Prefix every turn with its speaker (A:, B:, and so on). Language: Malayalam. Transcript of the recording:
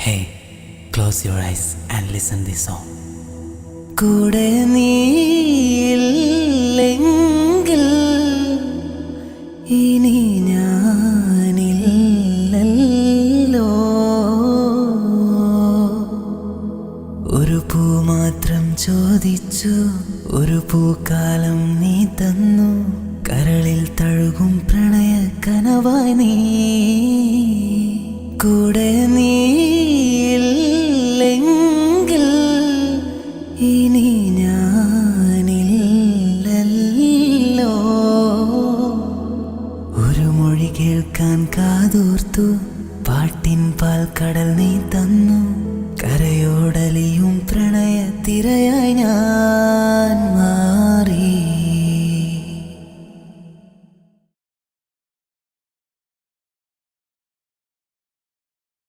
A: Hey, close your eyes and listen this song. കൂടെ നീയില്ലെങ്കിൽ ഇനി ഞാനില്ലല്ലോ. ഒരു പൂ മാത്രം ചോദിച്ചു, ഒരു പൂക്കാലം നീ തന്നു. കരളിൽ തഴുകും പ്രണയ കനവായി നീ. കൂടെ നീയില്ലെങ്കിൽ ഇനി ഞാനില്ലല്ലോ. ഒരു മൊഴി കേൾക്കാൻ കാതോർത്തു, പാട്ടിൻ പാൽക്കടൽ നീ തന്നു. കരയോടലിയും പ്രണയ തിരയായി ഞാൻ.